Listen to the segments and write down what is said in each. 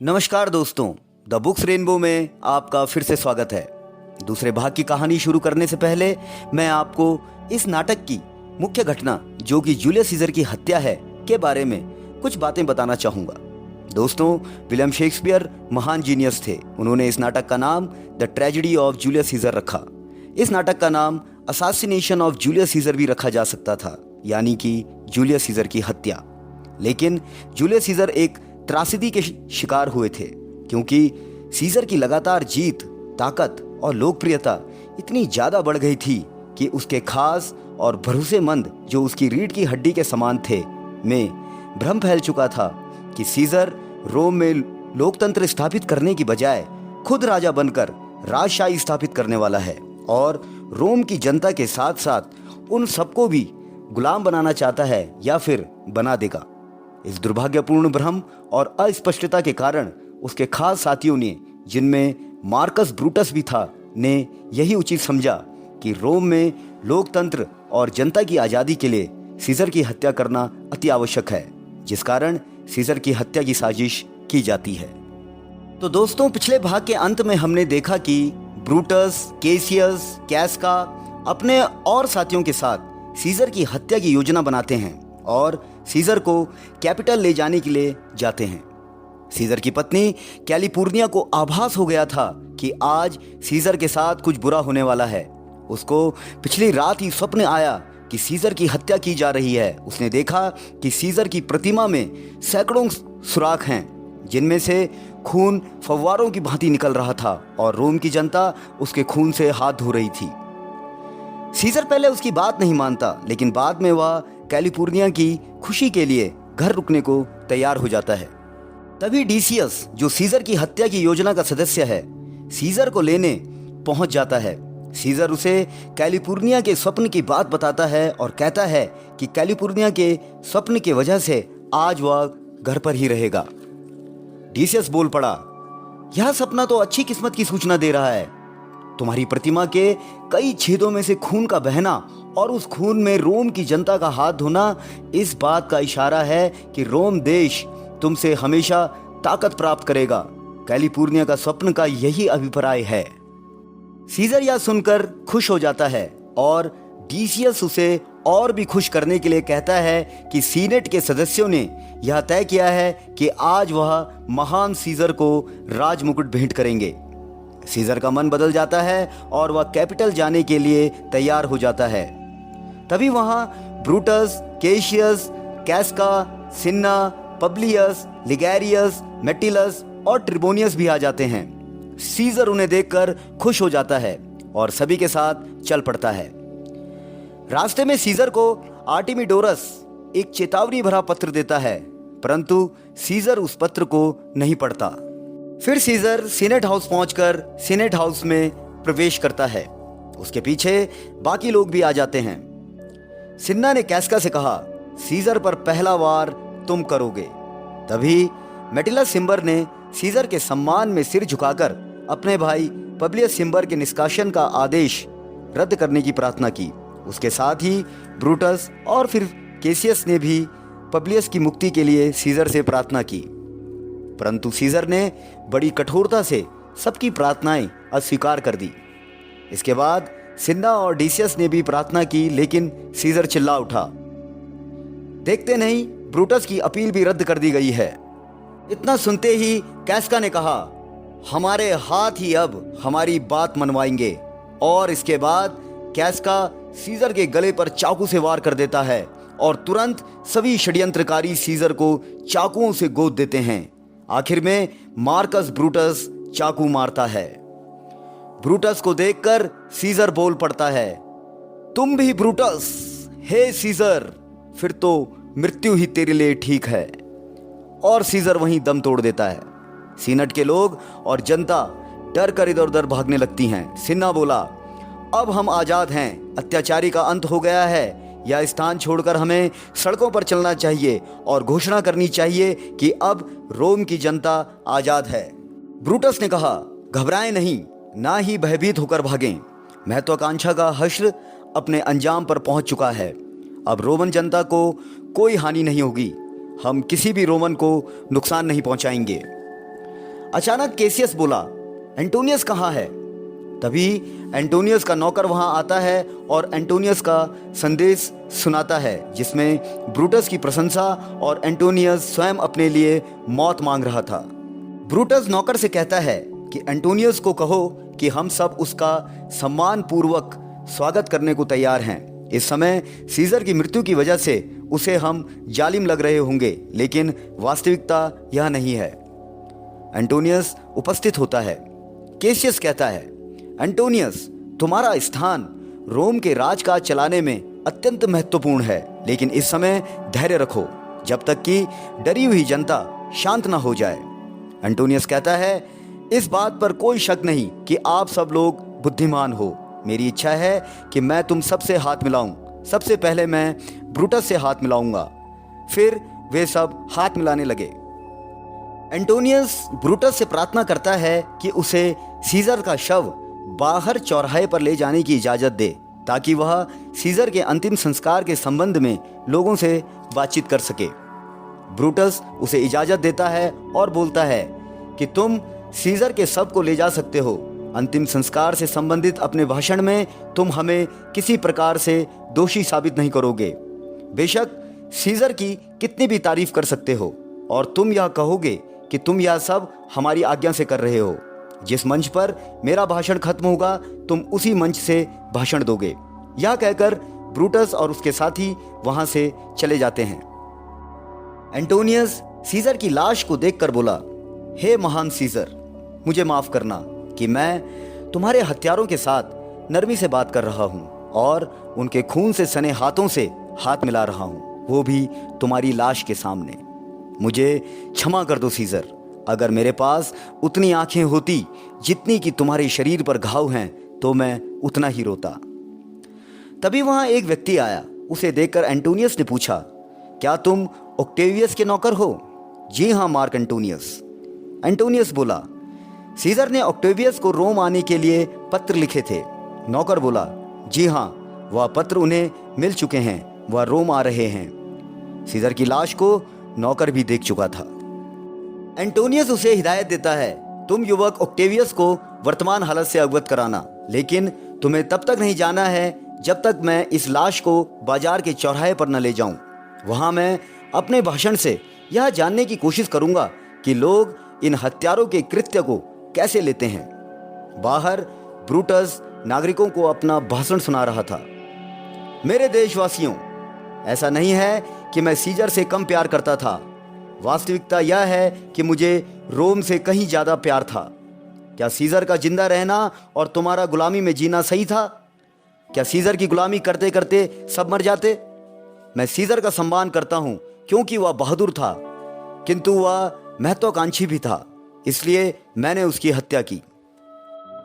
नमस्कार दोस्तों, the books rainbow में आपका फिर से स्वागत है। दूसरे भाग की कहानी शुरू करने से पहले मैं आपको इस नाटक की मुख्य घटना जो कि जूलियस सीजर की हत्या है के बारे में कुछ बातें बताना चाहूँगा। दोस्तों, विलियम शेक्सपियर महान जीनियस थे। उन्होंने इस नाटक का नाम the tragedy of Julius Caesar रखा। इस नाटक का नाम असासिनेशन ऑफ जूलियस सीजर भी रखा जा सकता था, यानी कि जूलियस सीजर की हत्या। लेकिन जूलियस सीजर एक त्रासदी के शिकार हुए थे, क्योंकि सीजर की लगातार जीत, ताकत और लोकप्रियता इतनी ज़्यादा बढ़ गई थी कि उसके खास और भरोसेमंद जो उसकी रीढ़ की हड्डी के समान थे में भ्रम फैल चुका था कि सीजर रोम में लोकतंत्र स्थापित करने की बजाय खुद राजा बनकर राजशाही स्थापित करने वाला है और रोम की जनता के साथ साथ उन सबको भी गुलाम बनाना चाहता है या फिर बना देगा। इस दुर्भाग्यपूर्ण भ्रम और अस्पष्टता के कारण उसके खास साथियों ने, जिनमें मार्कस ब्रूटस भी था, ने यही उचित समझा कि रोम में लोकतंत्र और जनता की आज़ादी के लिए सीजर की हत्या करना अति आवश्यक है, जिस कारण सीजर की हत्या की साजिश की जाती है। तो दोस्तों, पिछले भाग के अंत में हमने देखा कि ब्रूटस, केसियस, कैस्का अपने और साथियों के साथ सीजर की हत्या की योजना बनाते हैं और सीजर को कैपिटल ले जाने के लिए जाते हैं। सीजर की पत्नी कैलिपुर्निया को आभास हो गया था कि आज सीजर के साथ कुछ बुरा होने वाला है। उसको पिछली रात ही स्वप्न आया कि सीजर की हत्या की जा रही है। उसने देखा कि सीजर की प्रतिमा में सैकड़ों सुराख हैं, जिनमें से खून फव्वारों की भांति निकल रहा था और रोम की जनता उसके खून से हाथ धो रही थी। सीजर पहले उसकी बात नहीं मानता, लेकिन बाद में वह कैलिपुर्निया की खुशी के लिए घर रुकने को तैयार हो जाता है। तभी डीसियस, जो सीजर की हत्या की योजना का सदस्य है, सीजर को लेने पहुंच जाता है। सीजर उसे कैलिपुर्निया के स्वप्न की बात बताता है और कहता है कि कैलिपुर्निया के स्वप्न की वजह से आज वह घर पर ही रहेगा। डीसियस बोल पड़ा, यह सपना तो अच्छी किस्मत की सूचना दे रहा है। तुम्हारी प्रतिमा के कई छेदों में से खून का बहना और उस खून में रोम की जनता का हाथ धोना इस बात का इशारा है कि रोम देश तुमसे हमेशा ताकत प्राप्त करेगा। कैलिपुर्निया का स्वप्न का यही अभिप्राय है। सीजर यह सुनकर खुश हो जाता है और डीसियस उसे और भी खुश करने के लिए कहता है कि सीनेट के सदस्यों ने यह तय किया है कि आज वह महान सीजर को राजमुकुट भेंट करेंगे। सीजर का मन बदल जाता है और वह कैपिटल जाने के लिए तैयार हो जाता है। तभी वहां ब्रूटस, केशियस, कैस्का, सिन्ना, पब्लियस, लिगैरियस, मेटिलस और ट्रिबोनियस भी आ जाते हैं। सीजर उन्हें देखकर खुश हो जाता है और सभी के साथ चल पड़ता है। रास्ते में सीजर को आर्टिमिडोरस एक चेतावनी भरा पत्र देता है, परंतु सीजर उस पत्र को नहीं पढ़ता। फिर सीजर सीनेट हाउस पहुंचकर सीनेट हाउस में प्रवेश करता है। उसके पीछे बाकी लोग भी आ जाते हैं। सिन्ना ने कैस्का से कहा, सीजर पर पहला वार तुम करोगे। तभी मेटिलस सिम्बर ने सीजर के सम्मान में सिर झुकाकर अपने भाई पब्लियस सिम्बर के निष्कासन का आदेश रद्द करने की प्रार्थना की। उसके साथ ही ब्रूटस और फिर केसियस ने भी पब्लियस की मुक्ति के लिए सीजर से प्रार्थना की, परंतु सीजर ने बड़ी कठोरता से सबकी प्रार्थनाएं अस्वीकार कर दी। इसके बाद सिन्ना और डीसियस ने भी प्रार्थना की, लेकिन सीजर चिल्ला उठा, देखते नहीं ब्रूटस की अपील भी रद्द कर दी गई है। इतना सुनते ही कैस्का ने कहा, हमारे हाथ ही अब हमारी बात मनवाएंगे। और इसके बाद कैस्का सीजर के गले पर चाकू से वार कर देता है और तुरंत सभी षड्यंत्रकारी सीजर को चाकुओं से गोद देते हैं। आखिर में मार्कस ब्रूटस चाकू मारता है। ब्रूटस को देखकर सीजर बोल पड़ता है, तुम भी ब्रूटस? हे सीजर, फिर तो मृत्यु ही तेरे लिए ठीक है। और सीजर वहीं दम तोड़ देता है। सीनेट के लोग और जनता डर कर इधर उधर भागने लगती हैं। सिन्ना बोला, अब हम आजाद हैं, अत्याचारी का अंत हो गया है। यह स्थान छोड़कर हमें सड़कों पर चलना चाहिए और घोषणा करनी चाहिए कि अब रोम की जनता आजाद है। ब्रूटस ने कहा, घबराएं नहीं, ना ही भयभीत होकर भागें। महत्वाकांक्षा का हश्र अपने अंजाम पर पहुंच चुका है। अब रोमन जनता को कोई हानि नहीं होगी। हम किसी भी रोमन को नुकसान नहीं पहुंचाएंगे। अचानक केसियस बोला, एंटोनियस कहाँ है? तभी एंटोनियस का नौकर वहां आता है और एंटोनियस का संदेश सुनाता है, जिसमें ब्रूटस की प्रशंसा और एंटोनियस स्वयं अपने लिए मौत मांग रहा था। ब्रूटस नौकर से कहता है कि एंटोनियस को कहो कि हम सब उसका सम्मान पूर्वक स्वागत करने को तैयार हैं। इस समय सीजर की मृत्यु की वजह से उसे हम जालिम लग रहे होंगे, लेकिन वास्तविकता यह नहीं है। एंटोनियस उपस्थित होता है। केसियस कहता है, एंटोनियस, तुम्हारा स्थान रोम के राजकाज चलाने में अत्यंत महत्वपूर्ण है, लेकिन इस समय धैर्य रखो जब तक कि डरी हुई जनता शांत न हो जाए। एंटोनियस कहता है, इस बात पर कोई शक नहीं कि आप सब लोग बुद्धिमान हो। मेरी इच्छा है कि मैं तुम सबसे हाथ मिलाऊं। सबसे पहले मैं ब्रूटस से हाथ मिलाऊंगा। फिर वे सब हाथ मिलाने लगे। एंटोनियस ब्रूटस से प्रार्थना करता है कि उसे सीजर का शव बाहर चौराहे पर ले जाने की इजाज़त दे, ताकि वह सीजर के अंतिम संस्कार के संबंध में लोगों से बातचीत कर सके। ब्रूटस उसे इजाज़त देता है और बोलता है कि तुम सीजर के शव को ले जा सकते हो। अंतिम संस्कार से संबंधित अपने भाषण में तुम हमें किसी प्रकार से दोषी साबित नहीं करोगे। बेशक सीजर की कितनी भी तारीफ कर सकते हो और तुम यह कहोगे कि तुम यह सब हमारी आज्ञा से कर रहे हो। जिस मंच पर मेरा भाषण खत्म होगा, तुम उसी मंच से भाषण दोगे। यह कहकर ब्रूटस और उसके साथी वहां से चले जाते हैं। एंटोनियस सीजर की लाश को देखकर बोला, हे महान सीजर, मुझे माफ करना कि मैं तुम्हारे हत्यारों के साथ नरमी से बात कर रहा हूं और उनके खून से सने हाथों से हाथ मिला रहा हूं, वो भी तुम्हारी लाश के सामने। मुझे क्षमा कर दो सीजर। अगर मेरे पास उतनी आंखें होती जितनी कि तुम्हारे शरीर पर घाव हैं, तो मैं उतना ही रोता। तभी वहां एक व्यक्ति आया। उसे देखकर एंटोनियस ने पूछा, क्या तुम ऑक्टेवियस के नौकर हो? जी हाँ मार्क एंटोनियस। एंटोनियस बोला, सीजर ने ऑक्टेवियस को रोम आने के लिए पत्र लिखे थे। नौकर बोला, जी हाँ, वह पत्र उन्हें मिल चुके हैं, वह रोम आ रहे हैं। सीजर की लाश को नौकर भी देख चुका था। एंटोनियस उसे हिदायत देता है, तुम युवक ऑक्टेवियस को वर्तमान हालत से अवगत कराना, लेकिन तुम्हें तब तक नहीं जाना है जब तक मैं इस लाश को बाजार के चौराहे पर न ले जाऊं। वहां मैं अपने भाषण से यह जानने की कोशिश करूंगा कि लोग इन हत्यारों के कृत्य को कैसे लेते हैं। बाहर ब्रूटस नागरिकों को अपना भाषण सुना रहा था। मेरे देशवासियों, ऐसा नहीं है कि मैं सीजर से कम प्यार करता था। वास्तविकता यह है कि मुझे रोम से कहीं ज्यादा प्यार था। क्या सीजर का जिंदा रहना और तुम्हारा गुलामी में जीना सही था? क्या सीजर की गुलामी करते करते सब मर जाते? मैं सीजर का सम्मान करता हूं क्योंकि वह बहादुर था, किंतु वह महत्वाकांक्षी भी था, इसलिए मैंने उसकी हत्या की।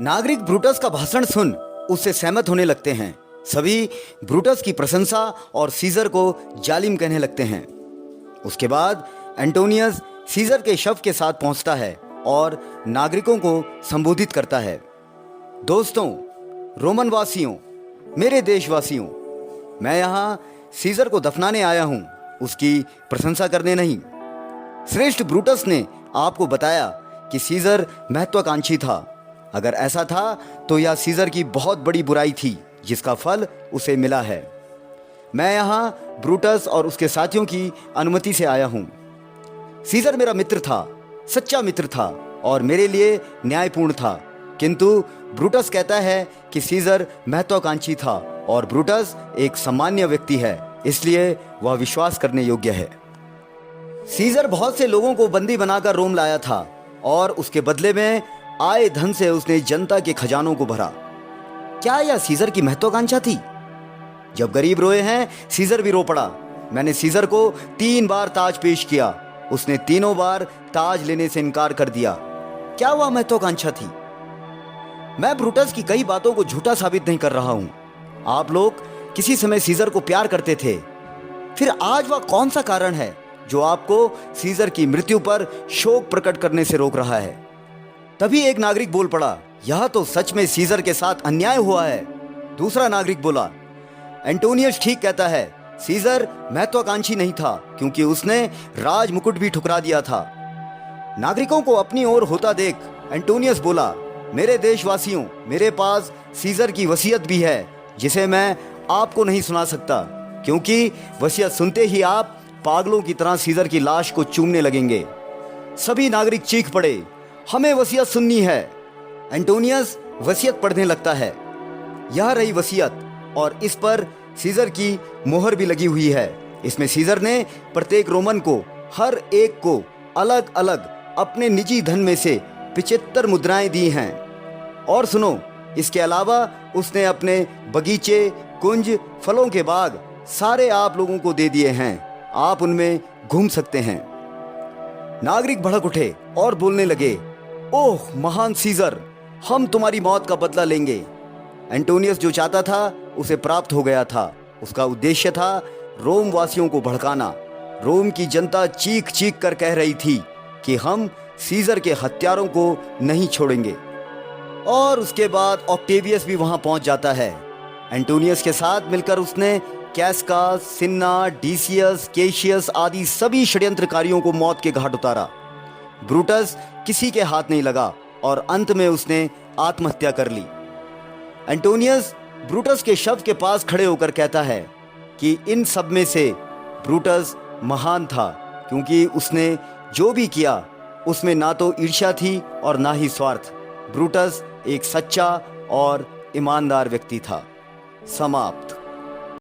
नागरिक ब्रूटस का भाषण सुन उससे सहमत होने लगते हैं। सभी ब्रूटस की प्रशंसा और सीजर को जालिम कहने लगते हैं। उसके बाद एंटोनियस सीजर के शव के साथ पहुंचता है और नागरिकों को संबोधित करता है। दोस्तों, रोमन वासियों, मेरे देशवासियों, मैं यहाँ सीजर को दफनाने आया हूँ, उसकी प्रशंसा करने नहीं। श्रेष्ठ ब्रूटस ने आपको बताया कि सीजर महत्वाकांक्षी था। अगर ऐसा था तो यह सीजर की बहुत बड़ी बुराई थी जिसका फल उसे मिला है। मैं यहाँ ब्रूटस और उसके साथियों की अनुमति से आया हूँ। सीजर मेरा मित्र था, सच्चा मित्र था और मेरे लिए न्यायपूर्ण था, किंतु ब्रूटस कहता है कि सीजर महत्वाकांक्षी था और ब्रूटस एक सामान्य व्यक्ति है, इसलिए वह विश्वास करने योग्य है। सीजर बहुत से लोगों को बंदी बनाकर रोम लाया था और उसके बदले में आए धन से उसने जनता के खजानों को भरा। क्या यह सीजर की महत्वाकांक्षा थी? जब गरीब रोए हैं, सीजर भी रो पड़ा। मैंने सीजर को 3 बार ताज पेश किया, उसने तीनों बार ताज लेने से इनकार कर दिया। क्या वह महत्वाकांक्षा थी? मैं ब्रूटस की कई बातों को झूठा साबित नहीं कर रहा हूं। आप लोग किसी समय सीजर को प्यार करते थे, फिर आज वह कौन सा कारण है जो आपको सीजर की मृत्यु पर शोक प्रकट करने से रोक रहा है? तभी एक नागरिक बोल पड़ा, यह तो सच में सीजर के साथ अन्याय हुआ है। दूसरा नागरिक बोला, एंटोनियस ठीक कहता है, सीजर महत्वाकांक्षी नहीं था क्योंकि उसने राज मुकुट भी ठुकरा दिया था। नागरिकों को अपनी ओर होता देख एंटोनियस बोला, मेरे देशवासियों, मेरे पास सीजर की वसीयत भी है जिसे मैं आपको नहीं सुना सकता, क्योंकि वसीयत सुनते ही आप पागलों की तरह सीजर की लाश को चूमने लगेंगे। सभी नागरिक चीख पड़े, हमें वसीयत सुननी है। एंटोनियस वसीयत पढ़ने लगता है। यह रही वसीयत और इस पर सीजर की मोहर भी लगी हुई है। इसमें सीजर ने प्रत्येक रोमन को, हर एक को अलग अलग अपने निजी धन में से 75 मुद्राएं दी हैं। और सुनो, इसके अलावा उसने अपने बगीचे, कुंज, फलों के बाग सारे आप लोगों को दे दिए हैं। आप उनमें घूम सकते हैं। नागरिक भड़क उठे और बोलने लगे, ओह महान सीजर, हम तुम्हारी मौत का बदला लेंगे। एंटोनियस जो चाहता था उसे प्राप्त हो गया था। उसका उद्देश्य था रोम वासियों को भड़काना। रोम की जनता चीख चीख कर कह रही थी कि हम सीजर के हत्यारों को नहीं छोड़ेंगे। और उसके बाद ऑक्टेवियस भी वहां पहुंच जाता है। एंटोनियस के साथ मिलकर उसने कैसकास, सिन्ना, डिसियस, केशियस आदि सभी षड्यंत्रकारियों को मौत के घाट उतारा। ब्रूटस किसी के हाथ नहीं लगा और अंत में उसने आत्महत्या कर ली। एंटोनियस ब्रूटस के शव के पास खड़े होकर कहता है कि इन सब में से ब्रूटस महान था, क्योंकि उसने जो भी किया उसमें ना तो ईर्ष्या थी और ना ही स्वार्थ। ब्रूटस एक सच्चा और ईमानदार व्यक्ति था। समाप्त।